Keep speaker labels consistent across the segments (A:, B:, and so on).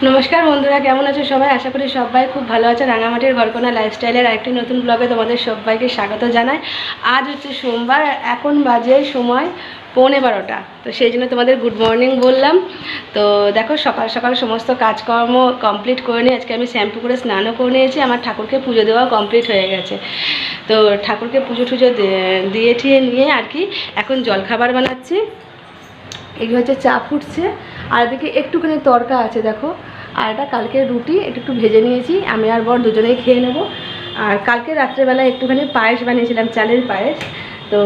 A: নমস্কার বন্ধুরা, কেমন আছো সবাই? আশা করি সবাই খুব ভালো আছে। রাঙামাটির ঘরকোনা লাইফস্টাইলের আরেকটি নতুন ব্লগে তোমাদের সবাইকে স্বাগত জানাই। আজ হচ্ছে সোমবার, এখন বাজে সময় 11:15। তো সেই জন্য তোমাদের গুড মর্নিং বললাম। তো দেখো, সকাল সকাল সমস্ত কাজকর্ম কমপ্লিট করে নিয়ে আজকে আমি শ্যাম্পু করে স্নানও করে নিয়েছি। আমার ঠাকুরকে পুজো দেওয়া কমপ্লিট হয়ে গেছে। তো ঠাকুরকে পুজো টুজো দিয়ে ঠিয়ে নিয়ে আর কি এখন জলখাবার বানাচ্ছি। এগুলো হচ্ছে চা ফুটছে, আর এদিকে একটুখানি তরকা আছে দেখো। আর এটা কালকে রুটি একটু ভেজে নিয়েছি, আমি আর বর দুজনেই খেয়ে নেব। আর কালকে রাত্রেবেলা একটুখানি পায়েস বানিয়েছিলাম, চালের পায়েস। তো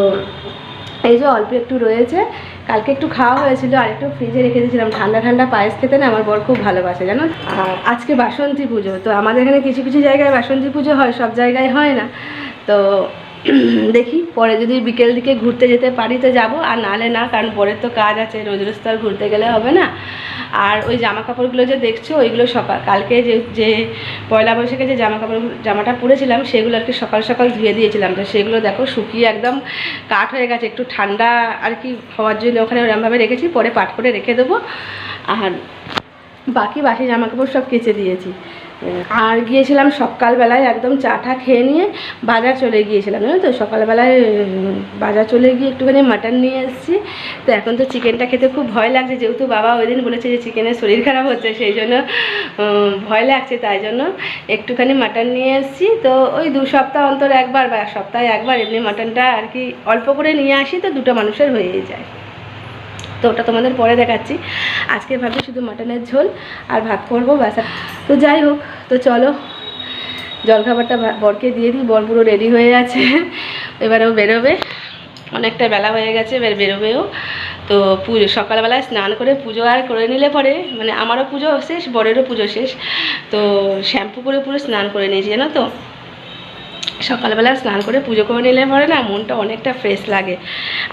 A: এই যে অল্প একটু রয়েছে, কালকে একটু খাওয়া হয়েছিল আর একটু ফ্রিজে রেখে দিয়েছিলাম। ঠান্ডা ঠান্ডা পায়েস খেতে না আমার বর খুব ভালোবাসে, জানো। আর আজকে বাসন্তী পুজো, তো আমাদের এখানে কিছু কিছু জায়গায় বাসন্তী পুজো হয়, সব জায়গায় হয় না। তো দেখি পরে যদি বিকেল দিকে ঘুরতে যেতে পারি তো যাবো, আর নাহলে না, কারণ পরের তো কাজ আছে, রোজ রোজ তো আর ঘুরতে গেলে হবে না। আর ওই জামা কাপড়গুলো যে দেখছো, ওইগুলো কালকে যে পয়লা বৈশাখে যে জামাটা পরেছিলাম সেগুলো আর কি সকাল সকাল ধুয়ে দিয়েছিলাম। তো সেগুলো দেখো শুকিয়ে একদম কাঠ হয়ে গেছে, একটু ঠান্ডা আর কি হওয়ার জন্য ওখানে ওরমভাবে রেখেছি, পরে পাট করে রেখে দেবো। আর বাকি বাসি জামা কাপড় সব কেচে দিয়েছি। আর গিয়েছিলাম সকালবেলায় একদম চাটা খেয়ে নিয়ে বাজার চলে গিয়েছিলাম, জানো তো। সকালবেলায় বাজার চলে গিয়ে একটুখানি মাটন নিয়ে এসেছি। তো এখন তো চিকেনটা খেতে খুব ভয় লাগছে, যেহেতু বাবা ওই দিন বলেছে যে চিকেনের শরীর খারাপ হচ্ছে, সেই জন্য ভয় লাগছে, তাই জন্য একটুখানি মাটন নিয়ে এসেছি। তো ওই 2 সপ্তাহ অন্তর একবার বা 1 সপ্তাহে একবার এমনি মাটনটা আর কি অল্প করে নিয়ে আসি, তো 2টো মানুষের হয়েই যায়। তো ওটা তোমাদের পরে দেখাচ্ছি। আজকে ভাবছি শুধু মাটনের ঝোল আর ভাত করবো ব্যাস। তো যাই হোক, তো চলো জলখাবারটা বরকে দিয়ে দিই। বর পুরো রেডি হয়ে আছে, এবারেও বেরোবে। অনেকটা বেলা হয়ে গেছে, এবার বেরোবেও। তো পুজো সকালবেলায় স্নান করে পুজো আর করে নিলে পরে, মানে আমারও পুজো শেষ, বরেরও পুজো শেষ। তো শ্যাম্পু করে পুরো স্নান করে নিয়েছি, জানো তো। সকালবেলা স্নান করে পুজো করে নিলে পরে না মনটা অনেকটা ফ্রেশ লাগে,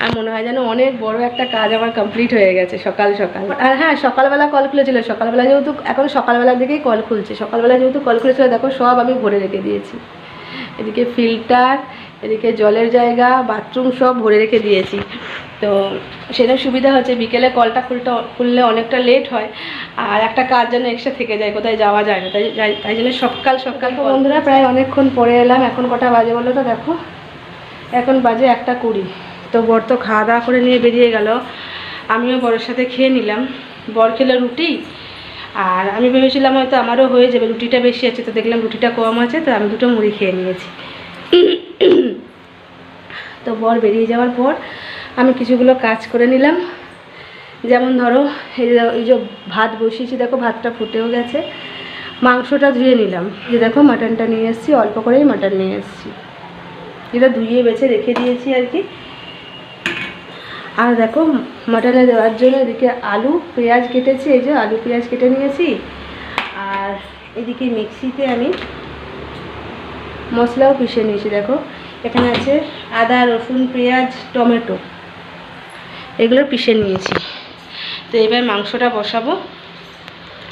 A: আর মনে হয় যেন অনেক বড় একটা কাজ আমার কমপ্লিট হয়ে গেছে সকাল সকাল। আর হ্যাঁ, সকালবেলা কল খুলেছিল, সকালবেলা যেহেতু এখন সকালবেলার দিকেই কল খুলছে, সকালবেলা যেহেতু কল খুলেছিল দেখো সব আমি ভরে রেখে দিয়েছি। এদিকে ফিল্টার, এদিকে জলের জায়গা, বাথরুম সব ভরে রেখে দিয়েছি। তো সেটা সুবিধা হচ্ছে, বিকেলে কলটা খুললে অনেকটা লেট হয়, আর একটা কাজ যেন এক্সট্রা থেকে যায়, কোথায় যাওয়া যায় না, তাই জন্য সকাল সকাল। বন্ধুরা প্রায় অনেকক্ষণ পরে এলাম। এখন কটা বাজে বলো তো? দেখো এখন বাজে 1:20। তো বর তো খাওয়া দাওয়া করে নিয়ে বেরিয়ে গেল, আমিও বরের সাথে খেয়ে নিলাম। বর খেলো রুটি, আর আমি ভেবেছিলাম হয়তো আমারও হয়ে যাবে, রুটিটা বেশি আছে, তো দেখলাম রুটিটা কম আছে, তো আমি 2টো মুড়ি খেয়ে নিয়েছি। তো বর বেরিয়ে যাওয়ার পর আমি কিছুগুলো কাজ করে নিলাম। যেমন ধরো এই যে ভাত বসিয়েছি, দেখো ভাতটা ফুটেও গেছে। মাংসটা ধুয়ে নিলাম, যে দেখো মাটনটা নিয়ে এসেছি, অল্প করেই মাটন নিয়ে এসেছি, যেটা ধুয়ে বেছে রেখে দিয়েছি আর কি। আর দেখো মাটনে দেওয়ার জন্য এদিকে আলু পেঁয়াজ কেটেছি, এই যে আলু পেঁয়াজ কেটে নিয়েছি। আর এদিকে মিক্সিতে আমি মশলাও পিষে নিয়েছি, দেখো এখানে আছে আদা রসুন পেঁয়াজ টমেটো, এগুলো পিষে নিয়েছি। তো এবার মাংসটা বসাবো।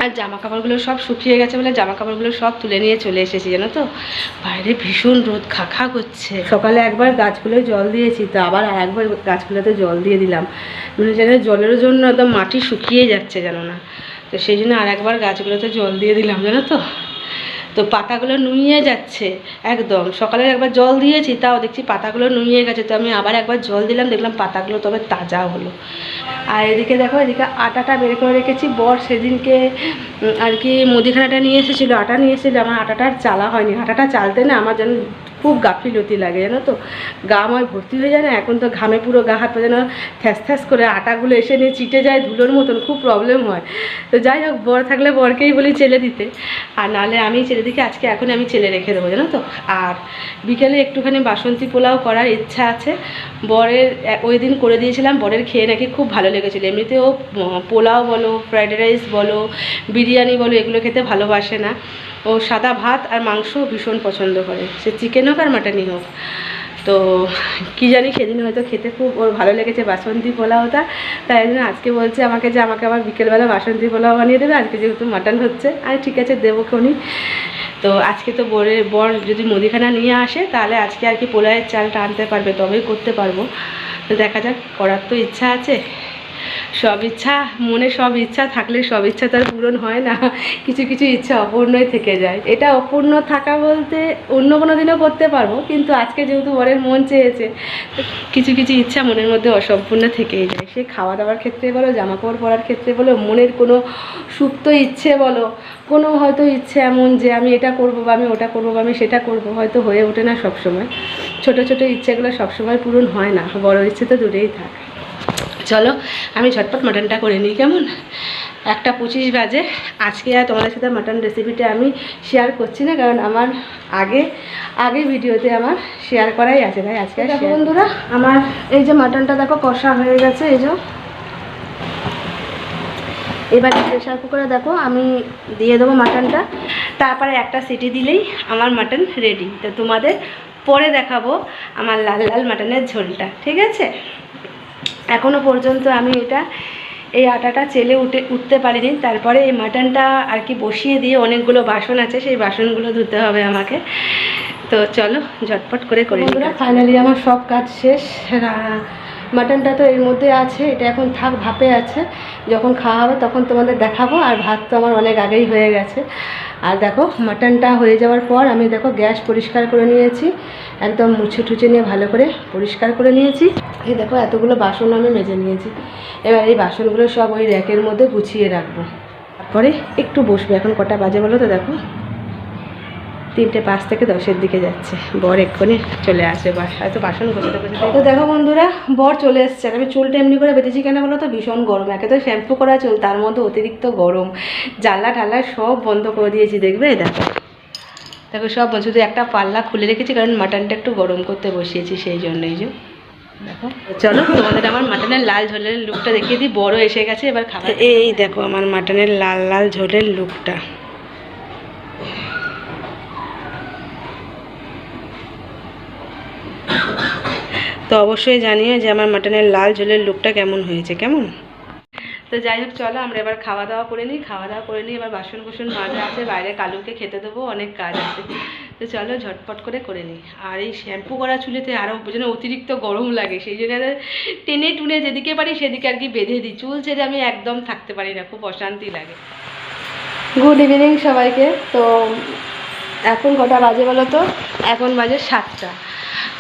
A: আর জামা কাপড়গুলো সব শুকিয়ে গেছে বলে জামা কাপড়গুলো সব তুলে নিয়ে চলে এসেছি, জানো তো। বাইরে ভীষণ রোদ খাখা করছে। সকালে একবার গাছগুলোয় জল দিয়েছি, তো আবার একবার গাছগুলোতে জল দিয়ে দিলাম, মানে যেন জলের জন্য একদম মাটি শুকিয়ে যাচ্ছে, জানো না। তো সেই জন্য আর একবার গাছগুলোতে জল দিয়ে দিলাম, জানো তো। তো পাতাগুলো নুইয়ে যাচ্ছে একদম। সকালে একবার জল দিয়েছি, তাও দেখছি পাতাগুলো নুইয়ে গেছে, তো আমি আবার একবার জল দিলাম, দেখলাম পাতাগুলো তবে তাজা হলো। আর এদিকে দেখো, এদিকে আটাটা বের করে রেখেছি। বর সেদিনকে আর কি মুদিখানাটা নিয়ে এসেছিলো, আটা নিয়ে এসেছিলো, আমার আটাটা আর চালা হয়নি। আটাটা চালতে না আমার যেন খুব গাফিলতি লাগে, জানো তো। গা আমার ভর্তি হয়ে যায় না, এখন তো ঘামে পুরো গা হাত পা যেন থ্যাস থ্যাস করে আটাগুলো এসে নিয়ে চিটে যায় ধুলোর মতন, খুব প্রবলেম হয়। তো যাই হোক, বর থাকলে বরকেই বলি চেলে দিতে, আর নাহলে আমি চেলে দিকে আজকে এখন আমি চেলে রেখে দেবো, জানো তো। আর বিকেলে একটুখানি বাসন্তী পোলাও করার ইচ্ছা আছে। বরের ওই দিন করে দিয়েছিলাম, বরের খেয়ে নাকি খুব ভালো লেগেছিলো। এমনিতেও পোলাও বলো, ফ্রাইড রাইস বলো, বিরিয়ানি বলো, এগুলো খেতে ভালোবাসে না। ও সাদা ভাত আর মাংস ভীষণ পছন্দ করে, সে চিকেন হোক আর মাটনই হোক। তো কী জানি সেদিন হয়তো খেতে খুব ওর ভালো লেগেছে বাসন্তী পোলাওটা, তাই জন্য আজকে বলছে আমাকে যে আমাকে আবার বিকেলবেলা বাসন্তী পোলাও বানিয়ে দেবে, আজকে যেহেতু মাটন হচ্ছে। আর ঠিক আছে, দেবো খনি। তো আজকে তো বর যদি মুদিখানা নিয়ে আসে তাহলে আজকে আর কি পোলাওয়ের চালটা আনতে পারবে, তবেই করতে পারবো। তো দেখা যাক, করার তো ইচ্ছা আছে। সব ইচ্ছা, মনে সব ইচ্ছা থাকলে সব ইচ্ছা তো আর পূরণ হয় না, কিছু কিছু ইচ্ছা অপূর্ণই থেকে যায়। এটা অপূর্ণ থাকা বলতে অন্য কোনো দিনও করতে পারবো, কিন্তু আজকে যেহেতু বরের মন চেয়েছে, কিছু কিছু ইচ্ছা মনের মধ্যে অসম্পূর্ণ থেকেই যায়। সে খাওয়া দাওয়ার ক্ষেত্রে বলো, জামা কাপড় পরার ক্ষেত্রে বলো, মনের কোনো সুপ্ত ইচ্ছে বলো, কোনো হয়তো ইচ্ছে এমন যে আমি এটা করবো বা আমি ওটা করবো বা আমি সেটা করবো, হয়তো হয়ে ওঠে না সবসময়। ছোটো ছোটো ইচ্ছেগুলো সবসময় পূরণ হয় না, বড় ইচ্ছে তো দূরেই থাক। চলো আমি ঝটপট মাটনটা করে নিই, কেমন? 1:25 বাজে। আজকে আর তোমাদের সাথে মাটন রেসিপিটা আমি শেয়ার করছি না, কারণ আমার আগে ভিডিওতে আমার শেয়ার করাই আছে, তাই আজকে দেখো বন্ধুরা আমার এই যে মাটনটা দেখো কষা হয়ে গেছে। এই যে এবার প্রেশার কুকারে দেখো আমি দিয়ে দেবো মাটনটা, তারপরে একটা সিটি দিলেই আমার মাটন রেডি। তো তোমাদের পরে দেখাবো আমার লাল লাল মাটনের ঝোলটা, ঠিক আছে? এখনও পর্যন্ত আমি এই আটাটা চেলে উঠতে পারিনি। তারপরে এই মাটনটা আর কি বসিয়ে দিয়ে অনেকগুলো বাসন আছে, সেই বাসনগুলো ধুতে হবে আমাকে। তো চলো ঝটপট করে বন্ধুরা, ফাইনালি আমার সব কাজ শেষ। মাটনটা তো এর মধ্যে আছে, এটা এখন থাক ভাপে আছে, যখন খাওয়া হবে তখন তোমাদের দেখাবো। আর ভাত তো আমার অনেক আগেই হয়ে গেছে। আর দেখো মাটনটা হয়ে যাওয়ার পর আমি দেখো গ্যাস পরিষ্কার করে নিয়েছি, একদম মুছে টুছে নিয়ে ভালো করে পরিষ্কার করে নিয়েছি। এই দেখো এতগুলো বাসন আমি মেজে নিয়েছি। এবার এই বাসনগুলো সব ওই র্যাকের মধ্যে গুছিয়ে রাখবো, তারপরে একটু বসবে। এখন কটা বাজে বলো তো? দেখো 3:05 থেকে 10-এর দিকে যাচ্ছে। বর এক্ষুনি চলে আসে, হয়তো বাসন গোছাতে গোছাতে। তো দেখো বন্ধুরা বর চলে এসছে। আর আমি চুলটা এমনি করে বেঁধেছি কেন বলো তো? ভীষণ গরম, একে তো শ্যাম্পু করা চুল, তার মধ্যে অতিরিক্ত গরম। জানলা টাল্লা সব বন্ধ করে দিয়েছি, দেখবে? দেখো দেখো সব শুধু একটা পাল্লা খুলে রেখেছি, কারণ মাটনটা একটু গরম করতে বসিয়েছি, সেই জন্যই। যে দেখো চলো তোমাদের আমার মাটনের লাল ঝোলের লুকটা দেখিয়ে দিই। বড় এসে গেছে, এবার খাবার। এই দেখো আমার মাটনের লাল লাল ঝোলের লুকটা। তো অবশ্যই জানিও যে আমার মাটনের লাল ঝোলের লুকটা কেমন হয়েছে, কেমন? তো যাই হোক চলো আমরা এবার খাওয়া দাওয়া করে নিই। এবার বাসন কুসন মাজা আছে, বাইরে কালুকে খেতে দেবো, অনেক কাজ আছে। তো চলো ঝটপট করে নিই। আর এই শ্যাম্পু করা চুলেতে আরও যেন অতিরিক্ত গরম লাগে, সেই জন্য টেনে টুনে যেদিকে পারি সেদিকে আর কি বেঁধে দিই। চুল ছেড়ে আমি একদম থাকতে পারি না, খুব অশান্তি লাগে। গুড ইভিনিং সবাইকে। তো এখন কটা বাজে বলো তো? এখন বাজে 7টা।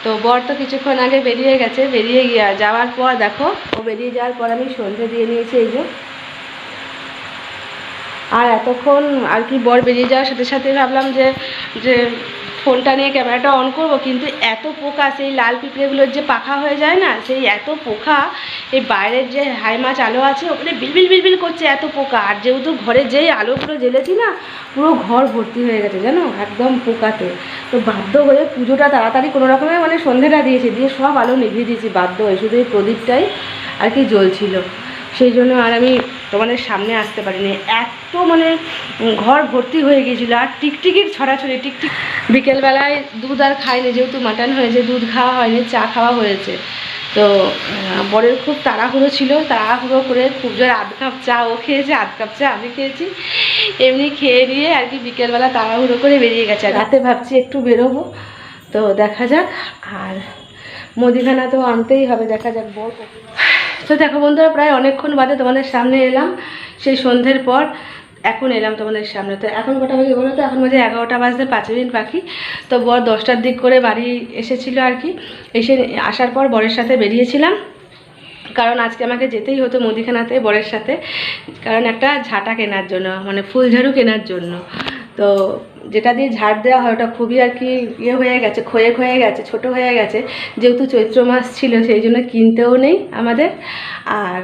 A: তো বর তো কিছুক্ষণ আগে বেরিয়ে গেছে, যাওয়ার পর দেখো ও বেরিয়ে যাওয়ার পর আমি সন্ধে দিয়ে নিয়েছি, এই যে। আর এতক্ষণ আর কি বর বেরিয়ে যাওয়ার সাথে সাথে ভাবলাম যে ফোনটা নিয়ে ক্যামেরাটা অন করব, কিন্তু এত পোকা, সেই লাল পিঁপড়েগুলোর যে পাখা হয়ে যায় না, সেই এত পোকা। এই বাইরের যে হাই মাছ আলো আছে ওখানে বিলবিল বিলবিল করছে, এত পোকা। আর যেহেতু ঘরে যেই আলোগুলো জ্বেলেছি না, পুরো ঘর ভর্তি হয়ে গেছে জানো, একদম পোকাতে। তো বাধ্য হয়ে পুজোটা তাড়াতাড়ি কোনো রকমে মানে সন্ধেটা দিয়ে সব আলো নিভিয়ে দিয়েছি বাধ্য হয়ে, শুধু এই প্রদীপটাই আর কি জ্বলছিল। সেই জন্য আর আমি তোমাদের সামনে আসতে পারিনি, এত মানে ঘর ভর্তি হয়ে গিয়েছিলো। আর টিকটিকির ছড়াছড়ি, টিকটিক। বিকেলবেলায় দুধ আর খাইনি, যেহেতু মাটন হয়েছে, দুধ খাওয়া হয়নি, চা খাওয়া হয়েছে। তো বরের খুব তাড়াহুড়ো ছিল, তাড়াহুড়ো করে খুব জোর 1/2 কাপ চা ও খেয়েছে, 1/2 কাপ চা আমি খেয়েছি। এমনি খেয়ে নিয়ে আর কি বিকেলবেলা তাড়াহুড়ো করে বেরিয়ে গেছে। রাতে ভাবছি একটু বেরোবো, তো দেখা যাক। আর মুদিখানা তো আনতেই হবে, দেখা যাক বর। তো দেখো বন্ধুরা প্রায় অনেকক্ষণ বাদে তোমাদের সামনে এলাম, সেই সন্ধ্যের পর এখন এলাম তোমাদের সামনে। তো এখন কটা বাজে বলো তো? এখন বাজে 11টা বাজতে 5 মিনিট বাকি। তো বর 10টার দিক করে বাড়ি এসেছিলো আর কি। আসার পর বরের সাথে বেরিয়েছিলাম, কারণ আজকে আমাকে যেতেই হতো মুদিখানাতে বরের সাথে, কারণ একটা ঝাঁটা কেনার জন্য, মানে ফুলঝাড়ু কেনার জন্য। তো যেটা দিয়ে ঝাড় দেওয়া হয় ওটা খুবই আর কি হয়ে গেছে, ক্ষয়ে গেছে, ছোটো হয়ে গেছে। যেহেতু চৈত্র মাস ছিল সেই জন্য কিনতেও নেই আমাদের, আর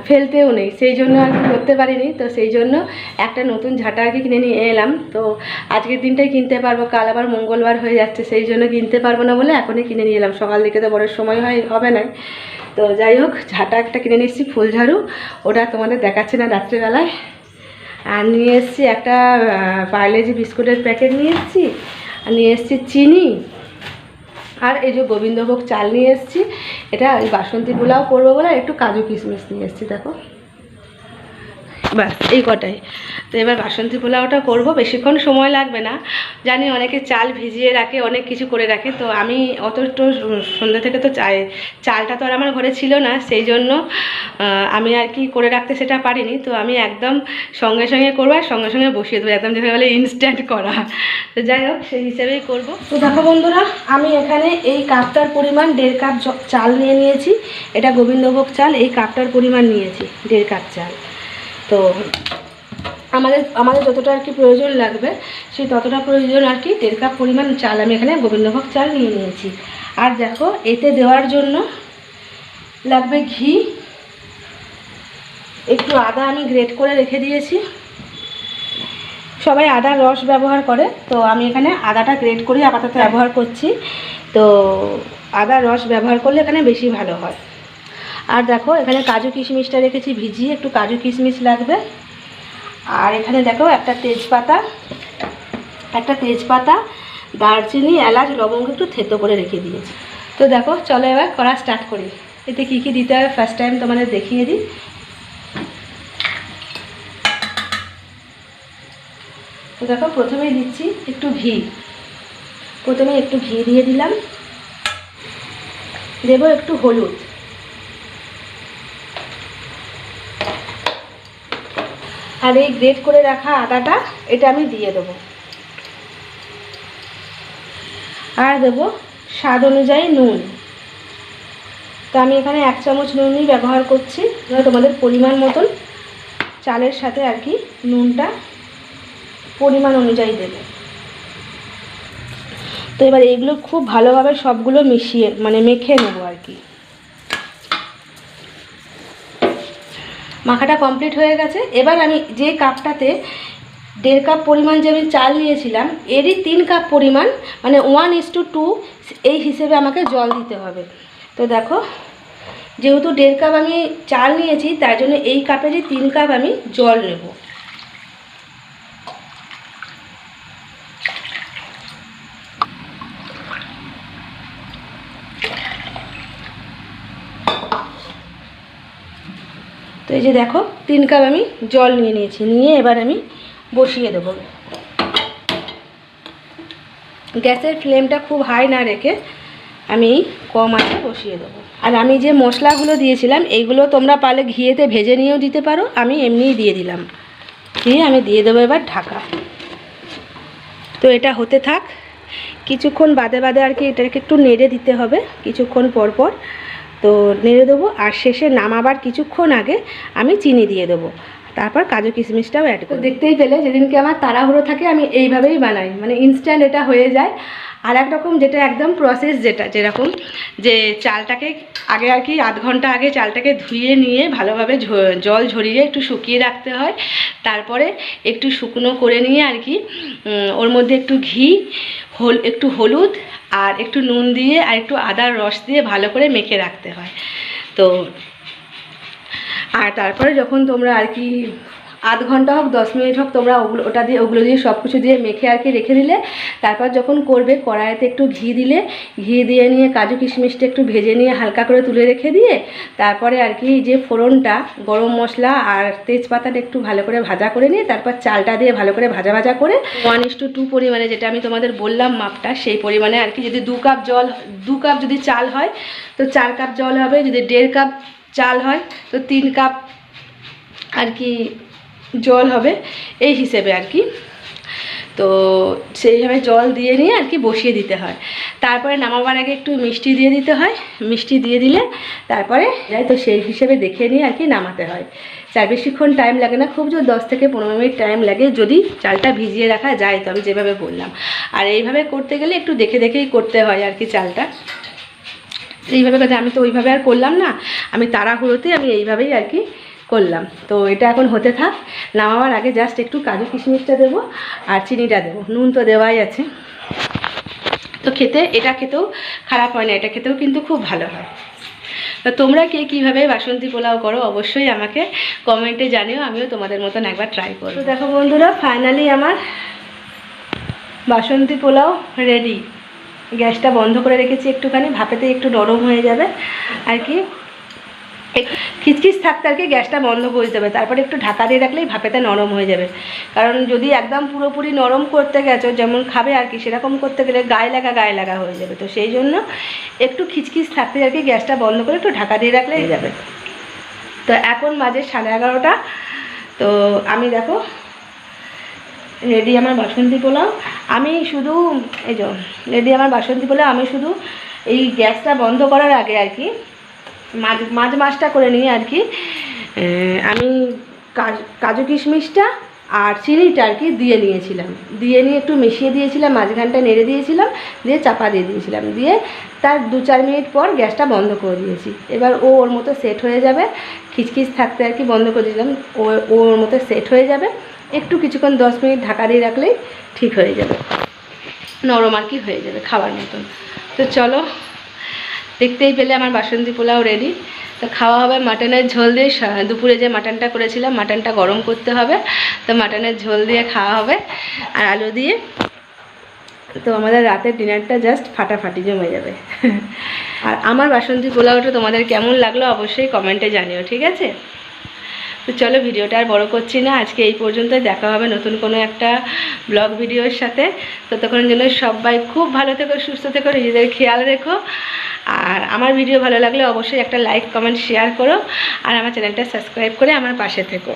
A: ফেলতেও নেই, সেই জন্য আর কি করতে পারিনি। তো সেই জন্য একটা নতুন ঝাঁটা আর কি কিনে নিয়ে এলাম। তো আজকের দিনটাই কিনতে পারবো, কাল আবার মঙ্গলবার হয়ে যাচ্ছে, সেই জন্য কিনতে পারবো না বলে এখনই কিনে নিয়ে এলাম। সকাল দিকে তো বড়ের সময় হবে না। তো যাই হোক ঝাঁটা একটা কিনে নিয়েছি, ফুলঝাড়ু, ওটা তোমাদের দেখাচ্ছে না রাত্রেবেলায়। আর নিয়ে এসেছি একটা পার্লেজি বিস্কুটের প্যাকেট নিয়ে এসেছি, আর নিয়ে এসেছি চিনি, আর এই যে গোবিন্দভোগ চাল নিয়ে এসেছি। এটা ওই বাসন্তী পোলাও করবো বলে একটু কাজু কিশমিশ নিয়ে এসেছি। দেখো ব্যাস এই কটাই। তো এবার বাসন্তী পোলাওটা করব, বেশিক্ষণ সময় লাগবে না। জানি অনেকে চাল ভিজিয়ে রাখে, অনেক কিছু করে রাখে, তো আমি অত একটু সন্ধ্যা থেকে তো চালটা তো আর আমার ঘরে ছিল না, সেই জন্য আমি আর কি করে রাখতে সেটা পারিনি। তো আমি একদম সঙ্গে সঙ্গে করবো আর সঙ্গে সঙ্গে বসিয়ে দেবো, একদম যেটা বলে ইনস্ট্যান্ট করা। তো যাই হোক, সেই হিসাবেই করবো। তো দেখো বন্ধুরা, আমি এখানে এই কাপটার পরিমাণ 1.5 কাপ চাল নিয়ে নিয়েছি। এটা গোবিন্দভোগ চাল, এই কাপটার পরিমাণ নিয়েছি 1.5 কাপ চাল। তো আমাদের যতটা আর কি প্রয়োজন লাগবে, সেই ততটা প্রয়োজন আর কি 1.5 কাপ পরিমাণ চাল আমি এখানে গোবিন্দভোগ চাল নিয়ে নিয়েছি। আর দেখো, এতে দেওয়ার জন্য লাগবে ঘি, একটু আদা আমি গ্রেট করে রেখে দিয়েছি। সবাই আদার রস ব্যবহার করে, তো আমি এখানে আদাটা গ্রেট করে আপাতত ব্যবহার করছি। তো আদার রস ব্যবহার করলে এখানে বেশি ভালো হয়। আর দেখো, এখানে কাজু কিশমিশটা রেখেছি ভিজিয়ে, একটু কাজু কিশমিশ লাগবে। আর এখানে দেখো একটা তেজপাতা, দারচিনি, এলাচ, লবঙ্গ একটু থেতো করে রেখে দিয়েছি। তো দেখো, চলো এবার করা স্টার্ট করি। এতে কী কী দিতে হবে ফার্স্ট টাইম তোমাদের দেখিয়ে দিই। তো দেখো, প্রথমেই দিচ্ছি একটু ঘি। প্রথমে একটু ঘি দিয়ে দিলাম, দেবো একটু হলুদ, আর এই গ্রেট করে রাখা আদাটা এটা আমি দিয়ে দেবো। আর দেবো স্বাদ অনুযায়ী নুন। তো আমি এখানে 1 চামচ নুনই ব্যবহার করছি। তোমাদের পরিমাণ মতন চালের সাথে আর কি নুনটা পরিমাণ অনুযায়ী দেবে। তো এবার এইগুলো খুব ভালোভাবে সবগুলো মেখে নেবো আর কি। মাখাটা কমপ্লিট হয়ে গেছে। এবার আমি যে কাপটাতে 1.5 কাপ পরিমাণ যে আমি চাল নিয়েছিলাম, এরই 3 কাপ পরিমাণ, মানে 1:2 এই হিসেবে আমাকে জল দিতে হবে। তো দেখো, যেহেতু 1.5 কাপ আমি চাল নিয়েছি, তার জন্য এই কাপেরই 3 কাপ আমি জল নেব। তো এই যে দেখো, 3 কাপ আমি জল নিয়ে নিয়েছি। নিয়ে এবার আমি বসিয়ে দেবো। গ্যাসের ফ্লেমটা খুব হাই না রেখে আমি কম আঁচে বসিয়ে দেবো। আর আমি যে মশলাগুলো দিয়েছিলাম, এইগুলো তোমরা পারলে ঘিয়েতে ভেজে নিয়েও দিতে পারো, আমি এমনিই দিয়ে দিলাম। দিয়ে আমি দিয়ে দেবো এবার ঢাকা। তো এটা হতে থাক। কিছুক্ষণ বাদে বাদে আর কি এটাকে একটু নেড়ে দিতে হবে, কিছুক্ষণ পর পর। তো নেড়ে দেবো। আর শেষে নামাবার কিছুক্ষণ আগে আমি চিনি দিয়ে দেবো, তারপর কাজু কিশমিশটাও অ্যাড করব। দেখতেই পেলে, যেদিনকে আমার তাড়াহুড়ো থাকে আমি এইভাবেই বানাই, মানে ইনস্ট্যান্ট এটা হয়ে যায়। আর এক রকম যেটা একদম প্রসেস, যেরকম যে চালটাকে আগে আর কি আধ ঘন্টা আগে চালটাকে ধুয়ে নিয়ে ভালোভাবে জল ঝরিয়ে একটু শুকিয়ে রাখতে হয়। তারপরে একটু শুকনো করে নিয়ে আর কি ওর মধ্যে একটু ঘি, একটু হলুদ আর একটু নুন দিয়ে আর একটু আদার রস দিয়ে ভালো করে মেখে রাখতে হয়। তো আর তারপরে যখন তোমরা আর কি আধ ঘন্টা হোক 10 মিনিট হোক, তোমরা ওগুলো দিয়ে সব কিছু দিয়ে মেখে আর কি রেখে দিলে, তারপর যখন করবে কড়াইতে একটু ঘি দিলে, ঘি দিয়ে নিয়ে কাজু কিশমিশটা একটু ভেজে নিয়ে হালকা করে তুলে রেখে দিয়ে, তারপরে আর কি যে ফোড়নটা, গরম মশলা আর তেজপাতাটা একটু ভালো করে ভাজা করে নিয়ে, তারপর চালটা দিয়ে ভালো করে ভাজা করে 1:2 পরিমাণে, যেটা আমি তোমাদের বললাম মাপটা, সেই পরিমাণে আর কি। যদি 2 কাপ যদি চাল হয় তো 4 কাপ জল হবে। যদি 1.5 কাপ চাল হয় তো 3 কাপ আর কি জল হবে, এই হিসেবে আর কি। তো সেইভাবে জল দিয়ে নিয়ে আর কি বসিয়ে দিতে হয়। তারপরে নামাবার আগে একটু মিষ্টি দিয়ে দিতে হয়। মিষ্টি দিয়ে দিলে তারপরে যাই, তো সেই হিসেবে দেখে নিয়ে আর কি নামাতে হয়। চার বেশিক্ষণ টাইম লাগে না, খুব জোর 10 থেকে 15 মিনিট টাইম লাগে, যদি চালটা ভিজিয়ে রাখা যায়। তো আমি যেভাবে বললাম, আর এইভাবে করতে গেলে একটু দেখে দেখেই করতে হয় আর কি চালটা। এইভাবে কাজে আমি তো ওইভাবে আর করলাম না, আমি তাড়াহুড়োতে আমি এইভাবেই আর কি করলাম। তো এটা এখন হতে থাক। নামাবার আগে জাস্ট একটু কাজু কিশমিশটা দেবো আর চিনিটা দেবো, নুন তো দেওয়াই আছে। তো এটা খেতেও খারাপ হয় না, এটা খেতেও কিন্তু খুব ভালো হয়। তো তোমরা কীভাবে বাসন্তী পোলাও করো অবশ্যই আমাকে কমেন্টে জানিও, আমিও তোমাদের মতন একবার ট্রাই করব। তো দেখো বন্ধুরা, ফাইনালি আমার বাসন্তী পোলাও রেডি। গ্যাসটা বন্ধ করে রেখেছি একটুখানি, ভাপেতে একটু নরম হয়ে যাবে আর কি। খিচখিচ থাকতে আর কি গ্যাসটা বন্ধ করে দিতে হবে, তারপরে একটু ঢাকা দিয়ে রাখলেই ভাপেতে নরম হয়ে যাবে। কারণ যদি একদম পুরোপুরি নরম করতে গেছো, যেমন খাবে আর কি, সেরকম করতে গেলে গায়ে লাগা হয়ে যাবে। তো সেই জন্য একটু খিচখিচ থাকতে আর কি গ্যাসটা বন্ধ করে একটু ঢাকা দিয়ে রাখলেই যাবে। তো এখন বাজে 11:30। তো আমি দেখো রেডি আমার বাসন্তী পোলাও। আমি শুধু এই যে রেডি আমার বাসন্তী পোলাও। আমি শুধু এই গ্যাসটা বন্ধ করার আগে আর কি মাছটা করে নিয়ে আর কি আমি কাজু কিশমিশটা আর চিনিটা আর কি দিয়ে নিয়েছিলাম, দিয়ে নিয়ে একটু মিশিয়ে দিয়েছিলাম, মাঝখানটা নেড়ে দিয়েছিলাম, দিয়ে চাপা দিয়ে দিয়েছিলাম, দিয়ে তার 2-4 মিনিট পর গ্যাসটা বন্ধ করে দিয়েছি। এবার ওর মতো সেট হয়ে যাবে, খিচখিচ থাকতে আর কি বন্ধ করে দিয়েছিলাম, ওর মতো সেট হয়ে যাবে। একটু কিছুক্ষণ 10 মিনিট ঢাকা দিয়ে রাখলেই ঠিক হয়ে যাবে, নরম আর কি হয়ে যাবে খাবার মতন। তো চলো, দেখতেই পেলে আমার বাসন্তী পোলাও রেডি। তো খাওয়া হবে মাটনের ঝোল দিয়ে। দুপুরে যে মাটনটা করেছিলাম, মাটনটা গরম করতে হবে, তো মাটনের ঝোল দিয়ে খাওয়া হবে আর আলু দিয়ে। তো আমাদের রাতের ডিনারটা জাস্ট ফাটাফাটি জমে যাবে। আর আমার বাসন্তী পোলাওটা তোমাদের কেমন লাগলো অবশ্যই কমেন্টে জানিও, ঠিক আছে? তো চলো, ভিডিওটা আর বড় করছি না, আজকে এই পর্যন্ত। দেখা হবে নতুন কোনো একটা ব্লগ ভিডিওর সাথে। ততক্ষণের জন্য সবাই খুব ভালো থেকো, সুস্থ থেকো, নিজেদের খেয়াল রেখো। আর আমার ভিডিও ভালো লাগলে অবশ্যই একটা লাইক কমেন্ট শেয়ার করো, আর আমার চ্যানেলটা সাবস্ক্রাইব করে আমার পাশে থেকো।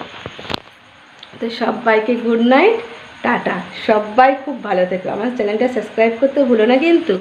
A: তো সবাইকে গুড নাইট, টাটা। সবাই খুব ভালো থেকো, আমার চ্যানেলটা সাবস্ক্রাইব করতে ভুলো না কিন্তু।